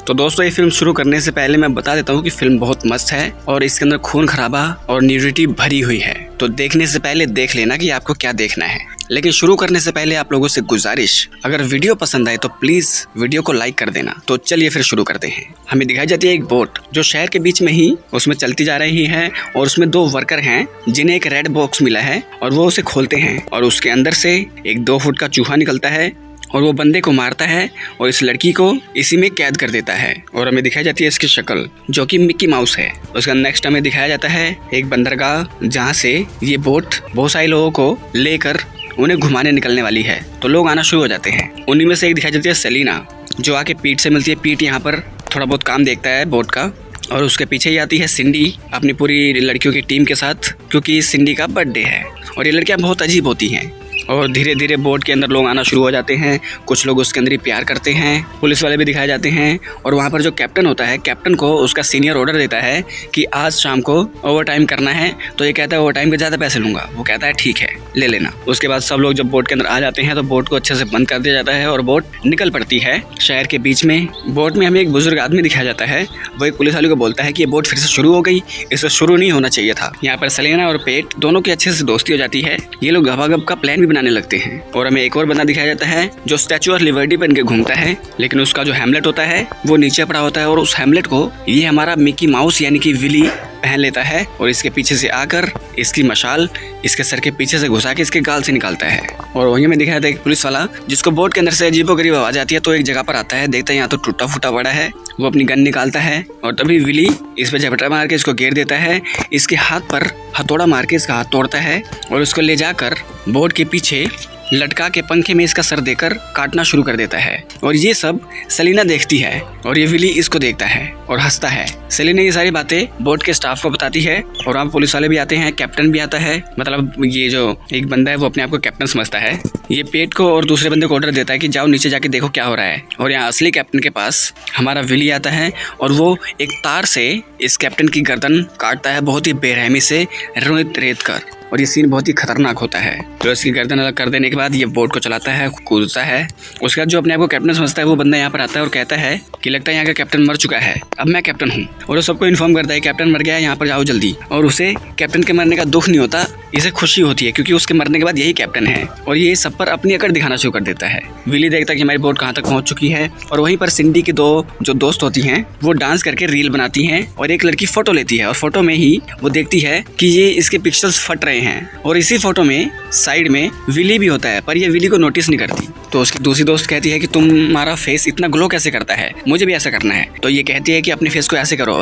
तो दोस्तों ये फिल्म शुरू करने से पहले मैं बता देता हूँ कि फिल्म बहुत मस्त है और इसके अंदर खून खराबा और न्यूडिटी भरी हुई है। तो देखने से पहले देख लेना कि आपको क्या देखना है। लेकिन शुरू करने से पहले आप लोगों से गुजारिश, अगर वीडियो पसंद आए तो प्लीज वीडियो को लाइक कर देना। तो चलिए फिर शुरू करते हैं। हमें दिखाई जाती है एक बोट जो शहर के बीच में ही उसमें चलती जा रही है और उसमें 2 वर्कर हैं जिन्हें एक रेड बॉक्स मिला है और वो उसे खोलते हैं और उसके अंदर से एक 2 फुट का चूहा निकलता है और वो बंदे को मारता है और इस लड़की को इसी में कैद कर देता है। और हमें दिखाई जाती है इसकी शक्ल जो कि मिक्की माउस है। उसका नेक्स्ट हमें दिखाया जाता है एक बंदरगाह जहाँ से ये बोट बहुत सारे लोगों को लेकर उन्हें घुमाने निकलने वाली है। तो लोग आना शुरू हो जाते हैं। उन्हीं में से एक दिखाई जाती है सेलिना जो आके पीट से मिलती है। पीट यहाँ पर थोड़ा बहुत काम देखता है बोट का। और उसके पीछे ही आती है सिंडी अपनी पूरी लड़कियों की टीम के साथ, क्योंकि सिंडी का बर्थडे है। और ये लड़कियाँ बहुत अजीब होती हैं और धीरे धीरे बोट के अंदर लोग आना शुरू हो जाते हैं। कुछ लोग उसके अंदर ही प्यार करते हैं। पुलिस वाले भी दिखाए जाते हैं। और वहाँ पर जो कैप्टन होता है, कैप्टन को उसका सीनियर ऑर्डर देता है कि आज शाम को ओवर टाइम करना है। तो ये कहता है ओवर टाइम के ज़्यादा पैसे लूँगा। वो कहता है ठीक है ले लेना। उसके बाद सब लोग जब बोट के अंदर आ जाते हैं तो बोट को अच्छे से बंद कर दिया जाता है और बोट निकल पड़ती है शहर के बीच में। बोट में हमें एक बुजुर्ग आदमी दिखाया जाता है। वो एक पुलिस वाले को बोलता है कि ये बोट फिर से शुरू हो गई, इसे शुरू नहीं होना चाहिए था। यहाँ पर सेलिना और पेट दोनों की अच्छे से दोस्ती हो जाती है। ये लोग गपागप का प्लान भी बनाने लगते हैं। और हमें एक और बंदा दिखाया जाता है जो स्टैचू ऑफ लिबर्टी बन के घूमता है, लेकिन उसका जो हेमलेट होता है वो नीचे पड़ा होता है और उस हेमलेट को ये हमारा मिकी माउस यानी कि विली पहन लेता है और इसके पीछे से आकर इसकी मशाल इसके सर के पीछे से घुसा के इसके गाल से निकालता है। और वहीं में दिखाया था एक पुलिस वाला जिसको बोट के अंदर से अजीबोगरीब आवाज आती है। तो एक जगह पर आता है, देखता है यहाँ तो टूटा फूटा पड़ा है। वो अपनी गन निकालता है और तभी विली इस पे झपटा मार के इसको घेर देता है। इसके हाथ पर हथौड़ा मार के इसका हाथ तोड़ता है और उसको ले जाकर बोट के पीछे लटका के पंखे में इसका सर देकर काटना शुरू कर देता है। और ये सब सेलिना देखती है और ये विली इसको देखता है और हंसता है। सेलिना ये सारी बातें बोट के स्टाफ को बताती है और वहाँ पुलिस वाले भी आते हैं, कैप्टन भी आता है। मतलब ये जो एक बंदा है वो अपने आप को कैप्टन समझता है। ये पेट को और दूसरे बंदे को ऑर्डर देता है कि जाओ नीचे जाके देखो क्या हो रहा है। और यहाँ असली कैप्टन के पास हमारा विली आता है और वो एक तार से इस कैप्टन की गर्दन काटता है बहुत ही बेरहमी से रेत कर। और ये सीन बहुत ही खतरनाक होता है। तो इसकी गर्दन अलग कर देने के बाद ये बोट को चलाता है, कूदता है। उसके बाद जो अपने आप को कैप्टन समझता है वो बंदा यहाँ पर आता है और कहता है कि लगता है यहाँ का कैप्टन मर चुका है, अब मैं कैप्टन हूँ। और वो सबको इन्फॉर्म करता है कैप्टन मर गया है, यहाँ पर जाओ जल्दी। और उसे कैप्टन के मरने का दुख नहीं होता, इसे खुशी होती है क्योंकि उसके मरने के बाद यही कैप्टन है। और ये सब पर अपनी अकड़ दिखाना शुरू कर देता है। विली देखता है कि हमारी बोट कहाँ तक पहुँच चुकी है। और वहीं पर सिंडी की 2 जो दोस्त होती हैं वो डांस करके रील बनाती हैं और एक लड़की फोटो लेती है। और फोटो में ही वो देखती है कि ये इसके पिक्सल्स फट रहे हैं। और इसी फोटो में साइड में विली भी होता है, पर ये विली को नोटिस नहीं करती। तो उसकी दूसरी दोस्त कहती है कि तुम्हारा फेस इतना ग्लो कैसे करता है, मुझे भी ऐसा करना है। तो ये कहती है कि अपने फेस को ऐसे करो।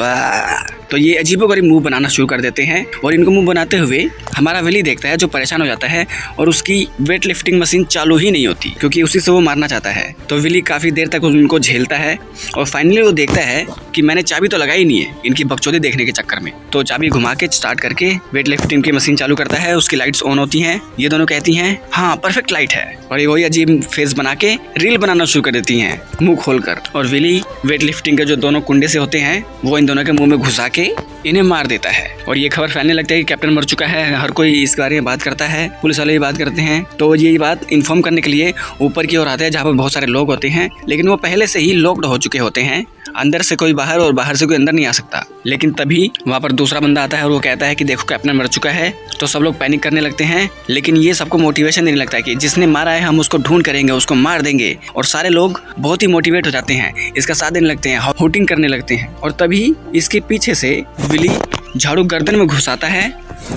तो ये अजीबोगरीब मुंह बनाना शुरू कर देते हैं और इनको मुंह बनाते हुए हमारा विली देखता है जो परेशान हो जाता है और उसकी वेट लिफ्टिंग मशीन चालू ही नहीं होती क्योंकि उसी से वो मारना चाहता है। तो विली काफी देर तक उनको झेलता है और फाइनली वो देखता है कि मैंने चाबी तो लगाई नहीं है इनकी बकचोदी देखने के चक्कर में। तो चाबी घुमा के स्टार्ट करके वेट लिफ्टिंग की मशीन चालू करता है। उसकी लाइट्स ऑन होती हैं। ये दोनों कहती हैं हाँ परफेक्ट लाइट है। और ये वही अजीब फेस बना के रील बनाना शुरू कर देती हैं मुंह खोलकर। और विली वेट लिफ्टिंग के जो दोनों कुंडे से होते हैं वो इन दोनों के मुंह में घुसा के इन्हें मार देता है। और ये खबर फैलने लगता है कि कैप्टन मर चुका है। हर कोई इस बारे में बात करता है, पुलिस वाले भी बात करते हैं। तो ये बात इन्फॉर्म करने के लिए ऊपर की ओर आते हैं जहाँ पर बहुत सारे लोग होते हैं, लेकिन वो पहले से ही लॉक्ड हो चुके होते हैं। अंदर से कोई बाहर और बाहर से कोई अंदर नहीं आ सकता। लेकिन तभी वहाँ पर दूसरा बंदा आता है और वो कहता है कि देखो कैप्टन मर चुका है। तो सब लोग पैनिक करने लगते हैं, लेकिन ये सबको मोटिवेशन देने लगता है कि जिसने मारा है हम उसको ढूंढ करेंगे, उसको मार देंगे। और सारे लोग बहुत ही मोटिवेट हो जाते हैं, इसका साथ देने लगते हैं, हूटिंग करने लगते हैं। और तभी इसके पीछे से विली झाड़ू गर्दन में घुसाता है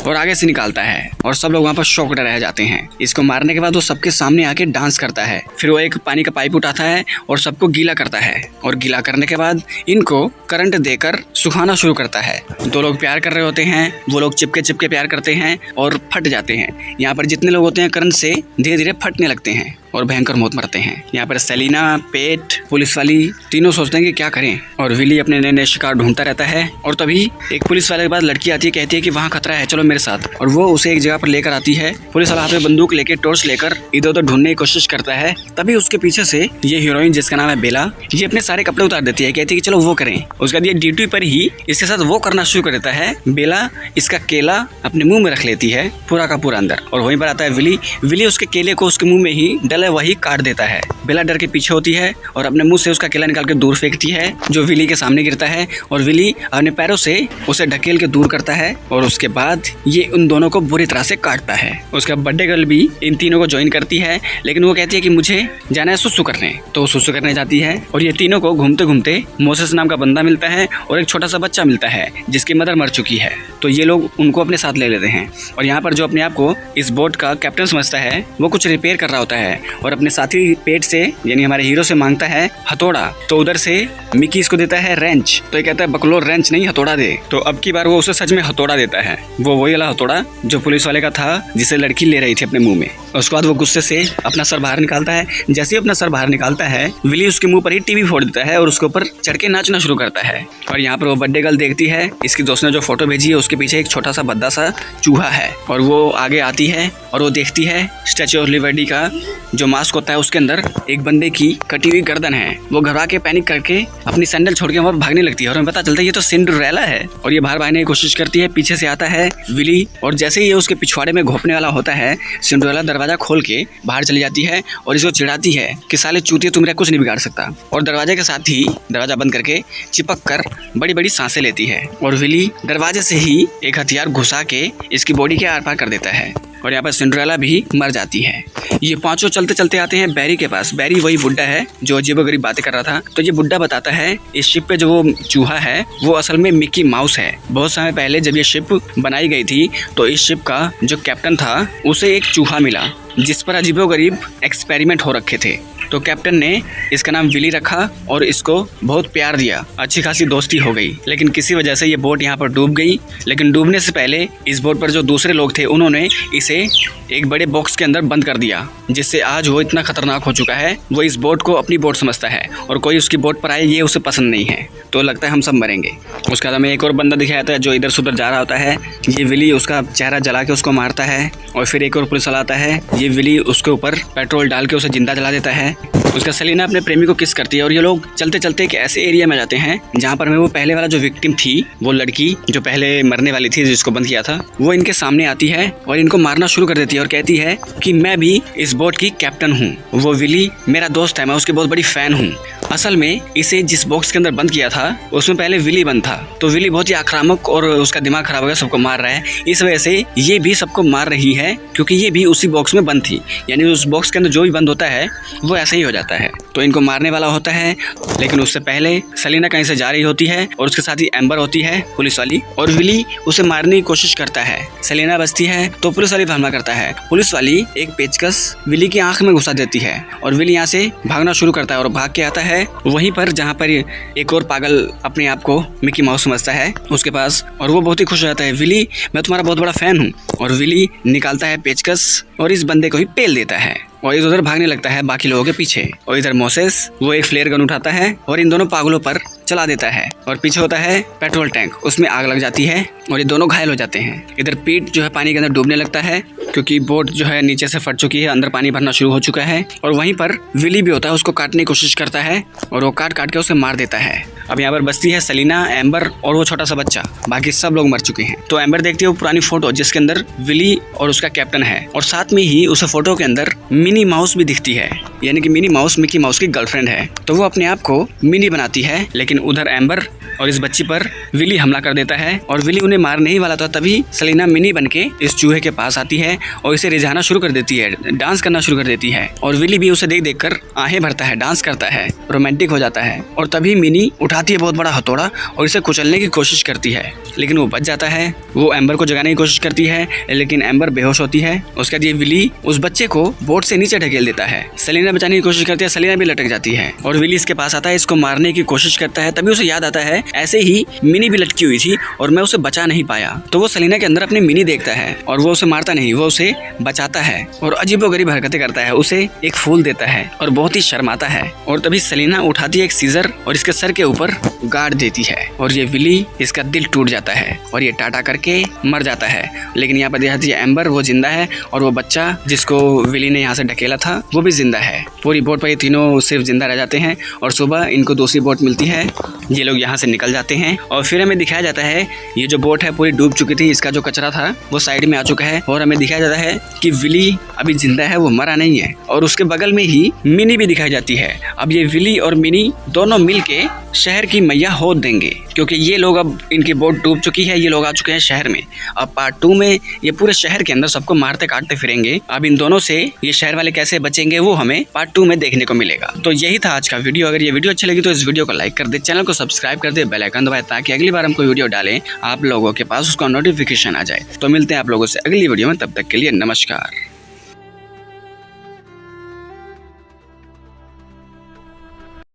और आगे से निकालता है और सब लोग वहाँ पर शॉक्ड रह जाते हैं। इसको मारने के बाद वो सबके सामने आके डांस करता है। फिर वो एक पानी का पाइप उठाता है और सबको गीला करता है और गीला करने के बाद इनको करंट देकर सुखाना शुरू करता है। 2 लोग प्यार कर रहे होते हैं, वो लोग चिपके चिपके प्यार करते हैं और फट जाते हैं। यहाँ पर जितने लोग होते हैं करंट से धीरे धीरे फटने लगते हैं और भयंकर मौत मरते हैं। यहाँ पर सेलिना, पेट, पुलिस वाली तीनों सोचते हैं कि क्या करें और विली अपने नए नए शिकार ढूंढता रहता है। और तभी एक पुलिस वाले के बाद लड़की आती है, कहती है कि वहाँ खतरा है, चलो मेरे साथ। और वो उसे एक जगह पर लेकर आती है। पुलिस वाला हाथ में बंदूक लेके टॉर्च लेकर इधर उधर ढूंढने की कोशिश करता है। तभी उसके पीछे से ये हीरोइन जिसका नाम है बेला, ये अपने सारे कपड़े उतार देती है। कहती है कि चलो वो करें। उसके बाद ये ड्यूटी पर ही इसके साथ वो करना शुरू कर देता है। बेला इसका केला अपने मुंह में रख लेती है पूरा का पूरा अंदर। और वहीं पर आता है विली। विली उसके केले को उसके मुंह में ही डला वही काट देता है। बेला डर के पीछे होती है और अपने मुंह से उसका केला निकाल के दूर फेंकती है, जो विली के सामने गिरता है। और विली अपने पैरों से उसे ढकेल के दूर करता है। और उसके बाद ये उन दोनों को बुरी तरह से काटता है। उसका बर्थडे गर्ल भी इन तीनों को ज्वाइन करती है, लेकिन वो कहती है कि मुझे जाना है सुसु करने। तो वो सुसु करने जाती है और ये तीनों को घूमते घूमते मोसेस नाम का बंदा मिलता है और एक छोटा सा बच्चा मिलता है जिसकी मदर मर चुकी है। तो ये लोग उनको अपने साथ ले लेते हैं। और यहाँ पर जो अपने आप को इस बोट का कैप्टन समझता है, वो कुछ रिपेयर कर रहा होता है और अपने साथी पेट से यानी हमारे हीरो से मांगता है हथौड़ा। तो उधर से मिकी इसको देता है रेंच। तो ये कहता है बकलोर रेंच नहीं हथौड़ा दे। तो अब की बार वो उसे सच में हथौड़ा देता है। वो वही वाला हथौड़ा जो पुलिस वाले का था जिसे लड़की ले रही थी अपने मुंह में। उसके बाद वो गुस्से से अपना सर बाहर निकालता है। जैसे ही अपना सर बाहर निकालता है, विली उसके मुंह पर ही टीवी फोड़ देता है और उसके ऊपर चढ़ के नाचना शुरू करता है। और यहाँ पर वो बर्थडे गर्ल देखती है, इसकी दोस्त ने जो फोटो भेजी है उसके पीछे एक छोटा सा भद्दा सा चूहा है। और वो आगे आती है और वो देखती है स्टैचू ऑफ लिबर्टी का जो मास्क होता है उसके अंदर एक बंदे की कटी हुई गर्दन है। वो घबरा के पैनिक करके अपनी सैंडल छोड़ के वहाँ भागने लगती है और हमें पता चलता है ये तो सिंड्रेला है। और ये बाहर भागने की कोशिश करती है। पीछे से आता है विली और जैसे ही ये उसके पिछवाड़े में घोंपने वाला होता है, सिंड्रेला दरवाजा खोल के बाहर चली जाती है और इसको चिढ़ाती है कि साले चूतिए तू मेरा कुछ नहीं बिगाड़ सकता। और दरवाजे के साथ ही दरवाजा बंद करके चिपक कर बड़ी बड़ी सांसें लेती है। और विली दरवाजे से ही एक हथियार घुसा के इसकी बॉडी के आर पार कर देता है। और यहाँ पर सिंड्रेला भी मर जाती है। ये पांचों चलते चलते आते हैं बैरी के पास। बैरी वही बुड्ढा है जो अजीबोगरीब बातें कर रहा था। तो ये बुड्ढा बताता है इस शिप पे जो वो चूहा है वो असल में मिकी माउस है। बहुत समय पहले जब ये शिप बनाई गई थी तो इस शिप का जो कैप्टन था उसे एक चूहा मिला जिस पर अजीबोगरीब एक्सपेरिमेंट हो रखे थे। तो कैप्टन ने इसका नाम विली रखा और इसको बहुत प्यार दिया। अच्छी खासी दोस्ती हो गई। लेकिन किसी वजह से ये बोट यहाँ पर डूब गई। लेकिन डूबने से पहले इस बोट पर जो दूसरे लोग थे उन्होंने इसे एक बड़े बॉक्स के अंदर बंद कर दिया, जिससे आज वो इतना खतरनाक हो चुका है। वो इस बोट को अपनी बोट समझता है और कोई उसकी बोट पर आए ये उसे पसंद नहीं है। तो लगता है हम सब मरेंगे। उसके बाद हमें एक और बंदा दिखाया जाता है जो इधर से उधर जा रहा होता है। ये विली उसका चेहरा जला के उसको मारता है। और फिर एक और पुलिस वाला आता है। ये विली उसके ऊपर पेट्रोल डाल के उसे जिंदा जला देता है। उसका सेलिना अपने प्रेमी को किस करती है और ये लोग चलते चलते एक ऐसे एरिया में जाते हैं जहाँ पर हमें वो पहले वाला जो विक्टिम थी, वो लड़की जो पहले मरने वाली थी जिसको बंद किया था, वो इनके सामने आती है और इनको मारना शुरू कर देती है और कहती है कि मैं भी इस बोट की कैप्टन हूँ। वो विली मेरा दोस्त है, मैं उसकी बहुत बड़ी फैन हूँ। असल में इसे जिस बॉक्स के अंदर बंद किया था उसमें पहले विली बंद था। तो विली बहुत ही आक्रामक और उसका दिमाग खराब हो गया, सबको मार रहा है। इस वजह से ये भी सबको मार रही है क्योंकि ये भी उसी बॉक्स में बंद थी। यानी उस बॉक्स के अंदर जो भी बंद होता है वो ऐसा ही हो जाता है। तो इनको मारने वाला होता है। लेकिन उससे पहले सेलिना कहीं से जा रही होती है और उसके साथ ही एम्बर होती है पुलिस वाली, और विली उसे मारने की कोशिश करता है। सेलिना बचती है तो पुलिस वाली हमला करता है। पुलिस वाली एक पेचकस विली की आंख में घुसा देती है और विली यहाँ से भागना शुरू करता है और भाग के आता है वहीं पर जहाँ पर एक और पागल अपने आप को मिकी माउस समझता है उसके पास। और वो बहुत ही खुश हो जाता है, विली मैं तुम्हारा बहुत बड़ा फैन हूँ। और विली निकालता है पेचकस और इस बंदे को ही पेल देता है और इधर उधर भागने लगता है बाकी लोगों के पीछे। और इधर मोसेस वो एक फ्लेयर गन उठाता है और इन दोनों पागलों पर चला देता है। और पीछे होता है पेट्रोल टैंक, उसमें आग लग जाती है और ये दोनों घायल हो जाते हैं। इधर पीट जो है पानी के अंदर डूबने लगता है क्योंकि बोट जो है नीचे से फट चुकी है, अंदर पानी भरना शुरू हो चुका है। और वहीं पर विली भी होता है, उसको काटने की कोशिश करता है और वो काट काट के उसे मार देता है। अब यहाँ पर बचती है सेलिना, एम्बर और वो छोटा सा बच्चा, बाकी सब लोग मर चुके हैं। तो एम्बर देखती है वो पुरानी फोटो जिसके अंदर विली और उसका कैप्टन है और साथ में ही उस फोटो के अंदर मिनी माउस भी दिखती है, यानी कि मिनी माउस मिकी माउस की गर्लफ्रेंड है। तो वो अपने आप को मिनी बनाती है। लेकिन उधर एम्बर और इस बच्ची पर विली हमला कर देता है और विली उन्हें मारने ही वाला था, तभी सेलिना मिनी बनके इस चूहे के पास आती है और इसे रिझाना शुरू कर देती है, डांस करना शुरू कर देती है। और विली भी उसे देख देख कर आहें भरता है, डांस करता है, रोमांटिक हो जाता है। और तभी मिनी उठाती है बहुत बड़ा हथौड़ा और इसे कुचलने की कोशिश करती है, लेकिन वो बच जाता है। वो एम्बर को जगाने की कोशिश करती है लेकिन एम्बर बेहोश होती है। उसके बाद ये विली उस बच्चे को बोट से नीचे ढकेल देता है। सेलिना बचाने की कोशिश करती है, सेलिना भी लटक जाती है और विली इसके पास आता है, इसको मारने की कोशिश करता है। तभी उसे याद आता है ऐसे ही मिनी भी लटकी हुई थी और मैं उसे बचा नहीं पाया। तो वो सेलिना के अंदर अपनी मिनी देखता है और वो उसे मारता नहीं, वो उसे बचाता है और अजीबोगरीब हरकतें करता है, उसे एक फूल देता है और बहुत ही शर्माता है। और तभी सेलिना उठाती है एक सीजर और इसके सर के ऊपर गाड़ देती है और ये विली, इसका दिल टूट जाता है और ये टाटा करके मर जाता है। लेकिन यहाँ पर दिखाती है एम्बर, वो जिंदा है और वो बच्चा जिसको विली ने यहाँ से ढकेला था वो भी जिंदा है। पूरी बोट पर ये तीनों सिर्फ जिंदा रह जाते हैं और सुबह इनको दूसरी बोट मिलती है। ये लोग यहाँ से निकल जाते हैं और फिर हमें दिखाया जाता है ये जो बोट है पूरी डूब चुकी थी, इसका जो कचरा था वो साइड में आ चुका है और हमें दिखाया जाता है कि विली अभी जिंदा है, वो मरा नहीं है। और उसके बगल में ही मिनी भी दिखाई जाती है। अब ये विली और मिनी दोनों मिलके शहर की मैया होद देंगे, क्योंकि ये लोग, अब इनकी बोट डूब चुकी है, ये लोग आ चुके हैं शहर में। अब पार्ट 2 में ये पूरे शहर के अंदर सबको मारते काटते फिरेंगे। अब इन दोनों से ये शहर वाले कैसे बचेंगे वो हमें पार्ट 2 में देखने को मिलेगा। तो यही था आज का वीडियो। अगर ये वीडियो अच्छी लगी तो इस वीडियो को लाइक कर दे, चैनल को सब्सक्राइब कर दे, बेल आइकन दबाए ताकि अगली बार हम कोई वीडियो डालें आप लोगों के पास उसका नोटिफिकेशन आ जाए। तो मिलते हैं आप लोगों से अगली वीडियो में, तब तक के लिए नमस्कार।